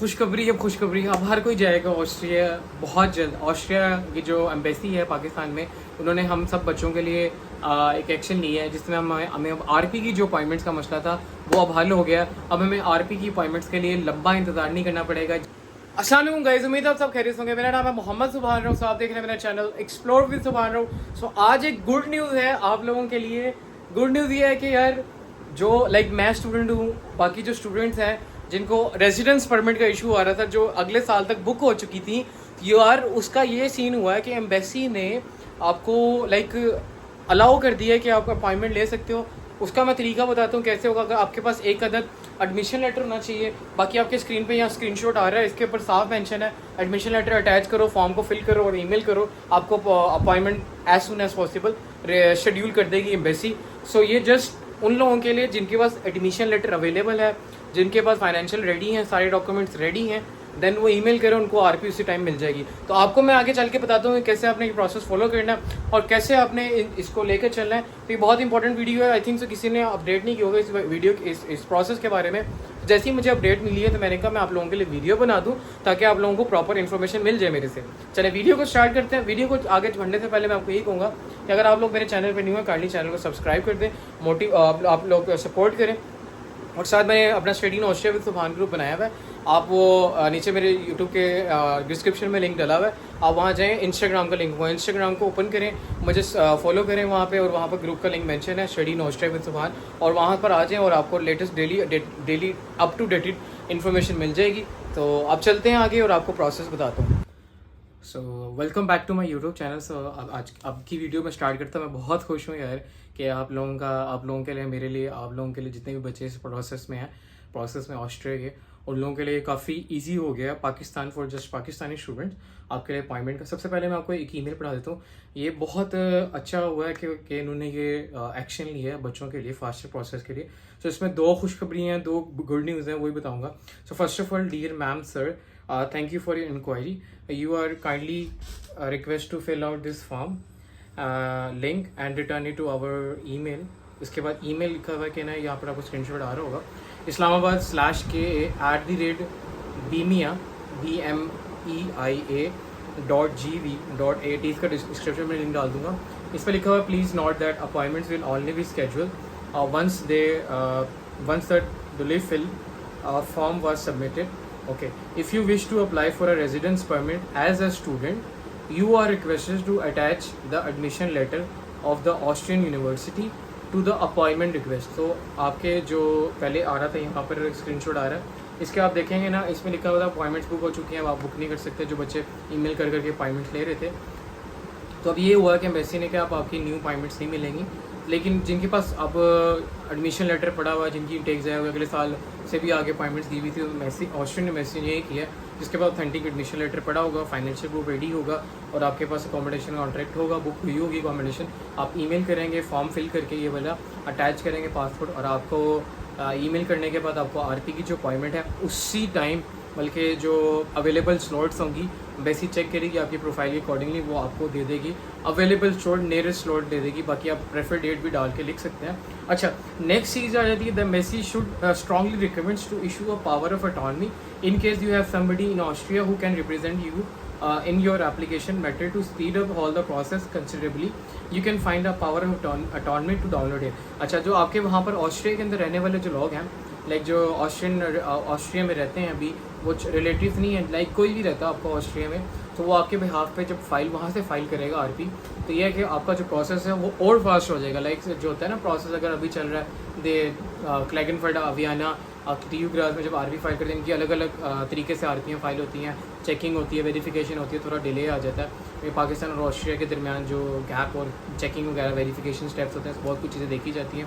खुशखबरी है, खुशखबरी अब हर कोई जाएगा ऑस्ट्रिया बहुत जल्द। ऑस्ट्रिया की जो एम्बेसी है पाकिस्तान में, उन्होंने हम सब बच्चों के लिए एक एक्शन लिया है, जिसमें हमें अब आरपी की जो अपॉइंटमेंट्स का मसला था वो अब हल हो गया। अब हमें आरपी की अपॉइंटमेंट्स के लिए लंबा इंतजार नहीं करना पड़ेगा। अस्सलाम वालेकुम गाइस, उम्मीद है आप सब खैरियत होंगे। मेरा नाम है मोहम्मद सुभान राव, आप देख रहे हैं मेरा चैनल एक्सप्लोर विद सुभान राव। आज एक गुड न्यूज़ है आप लोगों के लिए। गुड न्यूज़ ये है कि यार जो मैं स्टूडेंट हूँ, बाकी जो स्टूडेंट्स हैं जिनको रेजिडेंस परमिट का इशू आ रहा था, जो अगले साल तक बुक हो चुकी थी यार, उसका ये सीन हुआ है कि एम्बेसी ने आपको अलाउ कर दिया है कि आप अपॉइंटमेंट ले सकते हो। उसका मैं तरीका बताता हूँ कैसे होगा। अगर आपके पास एक अदद एडमिशन लेटर होना चाहिए, बाकी आपके स्क्रीन पे यहाँ स्क्रीनशॉट आ रहा है, इसके ऊपर साफ मेंशन है एडमिशन लेटर अटैच करो, फॉर्म को फिल करो और ईमेल करो, आपको appointment as soon as possible schedule कर देगी एम्बेसी। सो ये जस्ट उन लोगों के लिए जिनके पास एडमिशन लेटर अवेलेबल है, जिनके पास फाइनेंशियल रेडी हैं, सारे डॉक्यूमेंट्स रेडी हैं, देन वो ईमेल करें, उनको आरपी उसी टाइम मिल जाएगी। तो आपको मैं आगे चल के बताता हूँ कैसे आपने ये प्रोसेस फॉलो करना है और कैसे आपने इसको लेकर चलना है। तो ये बहुत इंपॉर्टेंट वीडियो है। आई थिंक सो किसी ने अपडेट नहीं किया होगा इस वीडियो इस प्रोसेस के बारे में। जैसे ही मुझे अपडेट मिली है तो मैंने कहा मैं आप लोगों के लिए वीडियो बना दूँ ताकि आप लोगों को प्रॉपर इन्फॉर्मेशन मिल जाए मेरे से। चले वीडियो को स्टार्ट करते हैं। वीडियो को आगे बढ़ने से पहले मैं आपको यही कहूँगा कि अगर आप लोग मेरे चैनल पर न्यू है, काइंडली चैनल को सब्सक्राइब कर दें, आप लोग सपोर्ट करें। और साथ मैंने अपना स्टडी इन ऑस्ट्रिया विद सुभान ग्रुप बनाया हुआ है, आप वो नीचे मेरे यूट्यूब के डिस्क्रिप्शन में लिंक डला हुआ है, आप वहाँ जाएँ। इंस्टाग्राम का लिंक, वो इंस्टाग्राम को ओपन करें, मुझे फॉलो करें वहाँ पे, और वहाँ पर ग्रुप का लिंक मेंशन है study in Austria with Subhan, और वहाँ पर आ जाएँ और आपको latest daily up to dated information मिल जाएगी। तो अब चलते हैं आगे और आपको प्रोसेस बताता हूँ। So welcome back to my YouTube channel. So आज अब की वीडियो में स्टार्ट करता हूँ। मैं बहुत खुश हूँ यार कि आप लोगों के लिए, मेरे लिए, आप लोगों के लिए जितने भी बच्चे इस प्रोसेस में ऑस्ट्रिया के, उन लोगों के लिए काफ़ी इजी हो गया Pakistan for just Pakistani students आपके लिए अपॉइंटमेंट का। सबसे पहले मैं आपको एक ईमेल पढ़ा देता हूँ। ये बहुत अच्छा हुआ है कि इन्होंने ये एक्शन लिया है बच्चों के लिए फास्टर प्रोसेस के लिए। सो इसमें दो खुशखबरी हैं, दो गुड न्यूज़ हैं, वही बताऊँगा। So first of all, dear ma'am sir, thank you for your inquiry. You are kindly request to fill out this form link and return it to our email. इसके बाद email लिखा हुआ है कि ना, यहाँ पर आपको स्क्रीनशॉट आ रहा होगा, islamabad/ka@beemia BMEIA.gv.at। इसका डिस्क्रिप्शन में लिंक डाल दूंगा। इस पर लिखा हुआ है please note that appointments will only be scheduled once the duly filled form was submitted. Okay, if you wish to apply for a residence permit as a student, you are requested to attach the admission letter of the Austrian University to the appointment request. तो आपके जो पहले आ रहा था यहाँ पर screenshot आ रहा है, इसके आप देखेंगे ना, इसमें लिखा हुआ था अपॉइंटमेंट्स बुक हो चुकी हैं, अब आप बुक नहीं कर सकते। जो बच्चे ईमेल कर करके अपॉइंटमेंट्स ले रहे थे, तो अब ये हुआ कि एम्बेसी ने कहा अब आपकी न्यू अपॉइंटमेंट्स नहीं मिलेंगी। लेकिन जिनके पास अब एडमिशन लेटर पड़ा हुआ है, जिनकी इंटेक्स है, अगले साल से भी आगे अपॉइंटमेंट्स दी हुई थी, तो ऑस्ट्रियन एम्बेसी ने यही किया, जिसके बाद ऑथेंटिक एडमिशन लेटर पड़ा होगा, फाइनेंशियल प्रूफ रेडी होगा और आपके पास अकोमोडेशन कॉन्ट्रैक्ट होगा, बुक हुई होगी अकोमोडेशन, आप ईमेल करेंगे, फॉर्म फिल करके ये वाला अटैच करेंगे पासपोर्ट, और आपको ईमेल करने के बाद आपको आरपी की जो अपॉइंटमेंट है उसी टाइम, बल्कि जो अवेलेबल स्लॉट्स होंगी एम्बेसी चेक करेगी आपकी प्रोफाइल के अकॉर्डिंगली, वो आपको दे देगी अवेलेबल स्लॉट, नियरेस्ट स्लॉट दे देगी। बाकी आप प्रेफर डेट भी डाल के लिख सकते हैं। अच्छा, नेक्स्ट चीज़ आ जाती है, the embassy should strongly recommends to issue a power of attorney in case you have somebody in Austria who can represent you in your application matter to speed up all the process considerably. You can find a power of attorney to download it. अच्छा, जो आपके वहाँ पर Austria के अंदर रहने वाले जो लोग हैं, जो ऑस्ट्रिया में रहते हैं अभी, वो रिलेटिव नहीं है, कोई भी रहता है आपको ऑस्ट्रिया में, तो वो आपके बिहाफ पे जब फाइल वहाँ से फाइल करेगा आरपी, तो ये है कि आपका जो प्रोसेस है वो और फास्ट हो जाएगा। जो होता है ना प्रोसेस, अगर अभी चल रहा है क्लैगनफर्ड अवियाना TU ग्रास में जब आरपी फाइल करते हैं, इनकी अलग अलग तरीके से आरपी फाइल होती हैं, चेकिंग होती है, वेरिफिकेशन होती है, थोड़ा डिले आ जाता है। ये पाकिस्तान और ऑस्ट्रिया के दरमियान जो गैप और चेकिंग वगैरह वेरिफिकेशन स्टेप्स होते हैं, बहुत कुछ चीज़ें देखी जाती हैं।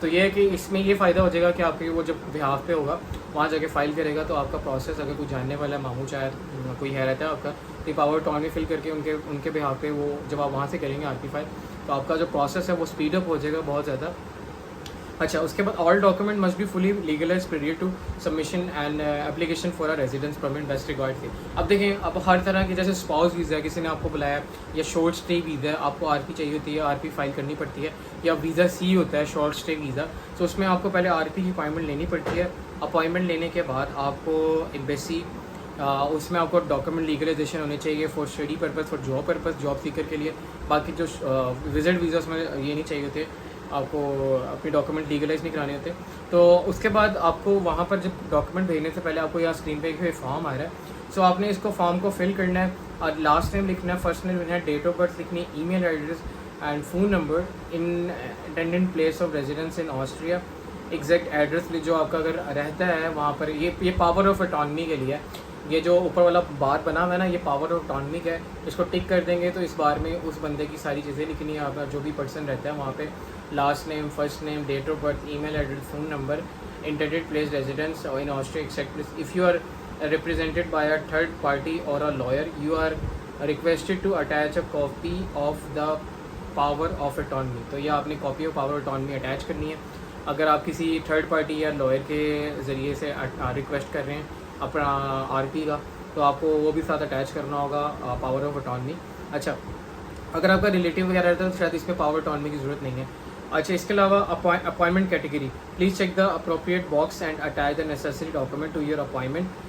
तो ये है कि इसमें ये फ़ायदा हो जाएगा कि आपके वो जब बिहाफ पे होगा, वहाँ जाके फाइल करेगा, तो आपका प्रोसेस, अगर कोई जानने वाला है, मामू चाहे कोई है रहता है आपका, तो पावर टॉर्न में फिल करके उनके बिहाफ पे वो जब आप वहाँ से करेंगे आरपी फाइल, तो आपका जो प्रोसेस है वो स्पीड अप हो जाएगा बहुत ज़्यादा। अच्छा, उसके बाद all document must be fully legalize period to submission and application for a residence permit best regard थी। अब देखें, अब हर तरह की, जैसे स्पाउस वीज़ा है, किसी ने आपको बुलाया, या शॉर्ट स्टे वीज़ा है, आपको आरपी चाहिए होती है, आरपी फाइल करनी पड़ती है, या वीज़ा सी होता है शॉर्ट स्टे वीज़ा, तो उसमें आपको पहले आरपी की अपॉइंटमेंट लेनी पड़ती है। अपॉइंटमेंट लेने के बाद आपको एम्बेसी उसमें आपको डॉक्यूमेंट लीगलाइजेशन होने चाहिए for study purpose, for job purpose, job seeker के लिए। बाकी जो विजिट वीज़ा में ये नहीं चाहिए होते, आपको अपने डॉक्यूमेंट लीगलाइज नहीं कराने होते। तो उसके बाद आपको वहाँ पर जब डॉक्यूमेंट भेजने से पहले आपको यहाँ स्क्रीन पे एक फॉर्म आ रहा है। सो आपने इसको फॉर्म को फिल करना है और लास्ट नेम लिखना है, फर्स्ट नेम लिखना है, डेट ऑफ बर्थ लिखनी है, email address and phone number, in attendant place of residence in Austria, exact address जो आपका अगर रहता है वहाँ पर। ये पावर ऑफ अटॉनमी के लिए है। ये जो ऊपर वाला बार बना हुआ है ना, ये पावर ऑफ अटॉनमी है। इसको टिक कर देंगे तो इस बार में उस बंदे की सारी चीज़ें लिखनी है, आपका जो भी पर्सन रहता है वहाँ पे, last name, first name, date of birth, email address, phone number, intended place residence in Austria except place. If you are represented by a third party or a lawyer, you are requested to attach a copy of the power of attorney। तो ये आपने copy of power attorney attach करनी है। अगर आप किसी third party या lawyer के ज़रिए से रिक्वेस्ट कर रहे हैं अपना आरपी का, तो आपको वो भी साथ अटैच करना होगा, पावर ऑफ अटॉर्नी। अच्छा, अगर आपका रिलेटिव वगैरह रहता है तो शायद इसमें पावर अटॉर्नी की ज़रूरत नहीं है। अच्छा, इसके अलावा appointment category, please check the appropriate box and attach the necessary document to your appointment.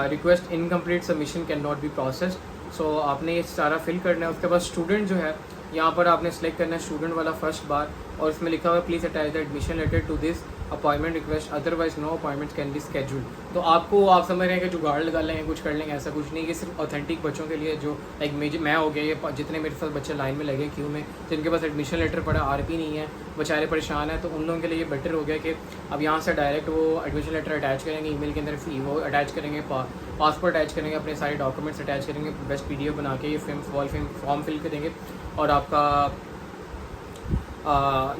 Request incomplete submission can not be processed. So आपने ये सारा फिल करना है। उसके बाद स्टूडेंट जो है, यहाँ पर आपने सेलेक्ट करना है स्टूडेंट वाला फर्स्ट बार, और इसमें लिखा हुआ है please attach the admission letter to this appointment request, otherwise no appointments can be schedule. तो आपको, आप समझ रहे हैं कि जुगाड़ लगा लेंगे, कुछ कर लेंगे, ऐसा कुछ नहीं। ये सिर्फ ऑथेंटिक बच्चों के लिए, जो लाइक मैं हो गया, ये जितने मेरे साथ बच्चे लाइन में लगे क्यों में, जिनके पास एडमिशन लेटर पड़ा, आरपी नहीं है, बेचारे परेशान है, तो उन लोगों के लिए ये बेटर हो गया कि अब यहाँ से डायरेक्ट वो एडमिशन लेटर अटैच करेंगे, ईमेल के अंदर वो अटैच करेंगे, पासपोर्ट अटैच करेंगे, अपने सारे डॉक्यूमेंट्स अटैच करेंगे, बेस्ट पीडीएफ बना के ये फॉर्म फिल करेंगे, और आपका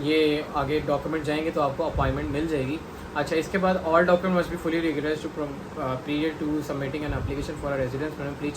ये आगे डॉक्यूमेंट जाएंगे तो आपको अपॉइंटमेंट मिल जाएगी। अच्छा, इसके बाद all document must be fully regular to period to submitting an application for a residence. Please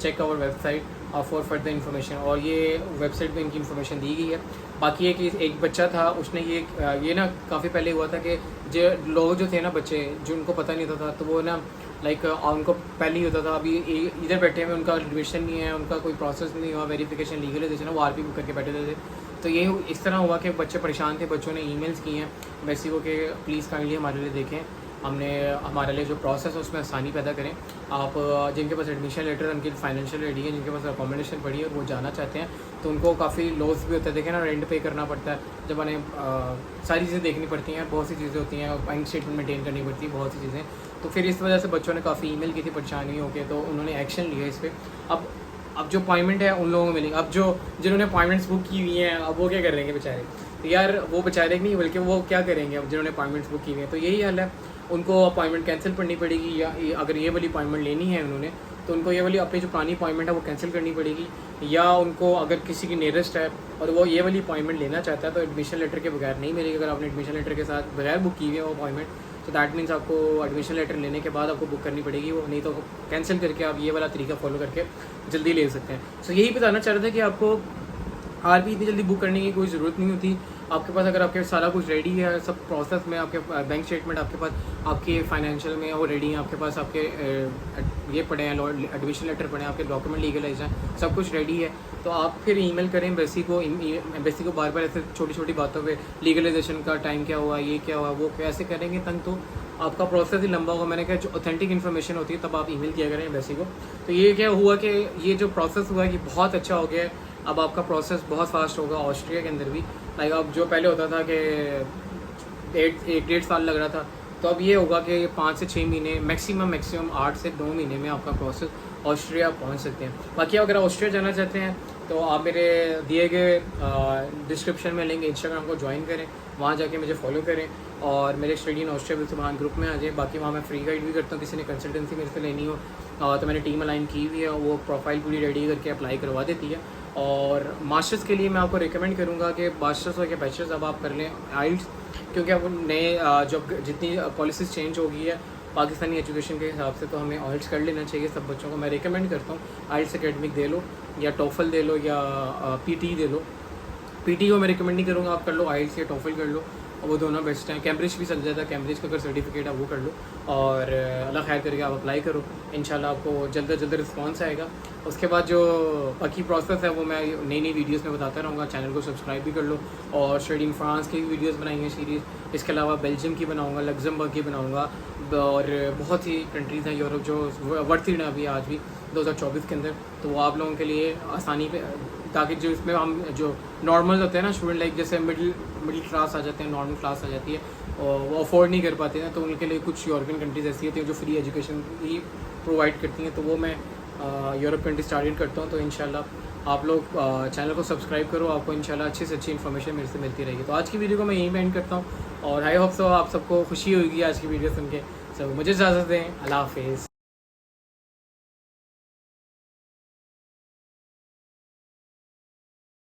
check our website for further information. और ये वेबसाइट पे इनकी इन्फॉर्मेशन दी गई है। बाकी है कि एक बच्चा था, उसने ये ना काफ़ी पहले हुआ था कि जो लोग जो थे ना, बच्चे जो उनको पता नहीं होता था, तो वो ना लाइक उनको पहले ही होता था, अभी इधर बैठे हुए उनका एडमिशन नहीं है, उनका कोई प्रोसेस नहीं हुआ, वेरिफिकेशन लीगलाइजेशन, वो आरपी बुक करके बैठे थे। तो ये इस तरह हुआ कि बच्चे परेशान थे, बच्चों ने ईमेल्स किए हैं वैसे को कि प्लीज़ काइंडली हमारे लिए देखें, हमने हमारे लिए जो प्रोसेस है उसमें आसानी पैदा करें। आप जिनके पास एडमिशन लेटर, उनकी फाइनेंशियल रेडी है, जिनके पास अकोमोडेशन पड़ी है और वो जाना चाहते हैं, तो उनको काफ़ी लॉस भी होता है। देखें ना, रेंट पे करना पड़ता है, जब उन्हें सारी चीज़ें देखनी पड़ती हैं, बहुत सी चीज़ें होती हैं, बैंक स्टेटमेंट मेंटेन करनी पड़ती है, बहुत सी चीज़ें। तो फिर इस वजह से बच्चों ने काफ़ी ईमेल की थी परेशानी हो के, तो उन्होंने एक्शन लिया इस पर। अब जो अपॉइंटमेंट है उन लोगों को मिलेंगे। अब जिन्होंने अपॉइंटमेंट्स बुक की हुई हैं, अब वो क्या करेंगे बेचारे? तो यार वो बेचारे नहीं, बल्कि वो क्या करेंगे अब जिन्होंने अपॉइंटमेंट्स बुक की हुई हैं? तो यही हाल है, उनको अपॉइंटमेंट कैंसिल करनी पड़ेगी, या अगर ये वाली अपॉइंटमेंट लेनी है उन्होंने, तो उनको ये वाली अपनी जो पुरानी अपॉइंटमेंट है वो कैंसिल करनी पड़ेगी। या उनको अगर किसी की नियरेस्ट है और वो ये वाली अपॉइंटमेंट लेना चाहता है, तो एडमिशन लेटर के बगैर नहीं मिलेगी। अगर आपने एडमिशन लेटर के साथ बगैर बुक की हुई है वो अपॉइंटमेंट, तो दैट मीन्स आपको एडमिशन लेटर लेने के बाद आपको बुक करनी पड़ेगी वो, नहीं तो कैंसिल करके आप ये वाला तरीका फॉलो करके जल्दी ले सकते हैं। सो यही बताना चाह रहे थे कि आपको आरपी इतनी जल्दी बुक करने की कोई ज़रूरत नहीं होती। आपके पास अगर आपके सारा कुछ रेडी है, सब प्रोसेस में, आपके बैंक स्टेटमेंट आपके पास, आपके फाइनेंशियल में वो रेडी हैं, आपके पास आपके ये पड़े हैं, एडमिशन लेटर पड़े हैं, आपके डॉक्यूमेंट लीगलाइज हैं, सब कुछ रेडी है, तो आप फिर ईमेल करें एम्बेसी को। एम्बेसी को बार बार ऐसे छोटी छोटी बातों पे लीगलाइजेशन का टाइम क्या हुआ, ये क्या हुआ, वो कैसे करेंगे तंग, तो आपका प्रोसेस ही लंबा होगा। मैंने कहा जो ऑथेंटिक इन्फॉर्मेशन होती है तब आप ईमेल किया करें एम्बेसी को। तो ये क्या हुआ कि ये जो प्रोसेस हुआ है कि बहुत अच्छा हो गया है। अब आपका प्रोसेस बहुत फास्ट होगा ऑस्ट्रिया के अंदर भी। लाइक अब जो पहले होता था कि 1-1.5 साल लग रहा था, तो अब ये होगा कि 5 से 6 महीने, मैक्सिमम 8 से 2 महीने में आपका प्रोसेस ऑस्ट्रिया पहुंच सकते हैं। बाकी अगर ऑस्ट्रिया जाना चाहते हैं तो आप मेरे दिए गए डिस्क्रिप्शन में लिंक इंस्टाग्राम को ज्वाइन करें, वहाँ जाके मुझे फॉलो करें और मेरे स्टडी इन ऑस्ट्रिया विद सुभान ग्रुप में आ जाए। बाकी वहाँ मैं फ्री गाइड भी करता हूँ, किसी ने कंसल्टेंसी मेरे से लेनी हो तो मैंने टीम अलाइन की हुई है, वो प्रोफाइल पूरी रेडी करके अप्लाई करवा देती है। और मास्टर्स के लिए मैं आपको रिकमेंड करूँगा कि मास्टर्स हो या बैचलर्स अब आप कर लें आइल्स, क्योंकि अब नए जो जितनी पॉलिसीज़ चेंज हो गई है पाकिस्तानी एजुकेशन के हिसाब से, तो हमें आइल्स कर लेना चाहिए सब बच्चों को। मैं रिकमेंड करता हूँ आइल्स एकेडमिक दे लो, या टोफल दे लो, या पीटी दे लो। पीटी को मैं रिकमेंड नहीं करूँगा, आप कर लो आइल्स या टोफल कर लो, और वो दोनों बेस्ट हैं। कैम्ब्रिज भी चल जाता है, कैम्ब्रिज का अगर सर्टिफिकेट है वो कर लो, और अल्लाह खैर करके आप अप्लाई करो, इंशाल्लाह आपको जल्द से जल्द रिस्पॉन्स आएगा। उसके बाद जो बाकी प्रोसेस है वो मैं नई नई वीडियोस में बताता रहूँगा। चैनल को सब्सक्राइब भी कर लो, और स्टडी इन फ्रांस की भी वीडियोस बनाई हैं सीरीज़, इसके अलावा बेल्जियम की बनाऊँगा, लग्जमबर्ग की बनाऊँगा, और बहुत ही कंट्रीज़ हैं यूरोप जो वर्थ इट हैं अभी आज भी 2024 के अंदर। तो वो आप लोगों के लिए आसानी पे, ताकि जो इसमें हम जो नॉर्मल होते हैं ना स्टूडेंट, लाइक जैसे मिडिल क्लास आ जाते हैं, नॉर्मल क्लास आ जाती है और वो अफोर्ड नहीं कर पाते हैं, तो उनके लिए कुछ यूरोपियन कंट्रीज़ ऐसी होती हैं जो फ्री एजुकेशन ही प्रोवाइड करती हैं। तो वो मैं यूरोप कंट्रीज टारगेट करता हूँ। तो इंशाल्लाह आप लोग चैनल को सब्सक्राइब करो, आपको इंशाल्लाह अच्छी से अच्छी इन्फॉर्मेशन मेरे से मिलती रहेगी। तो आज की वीडियो को मैं यहीं पे एंड करता हूँ और आई होप सो आप सबको खुशी होगी आज की वीडियो सुन के। सब मुझे इजाज़त दें, अल्लाह हाफिज़।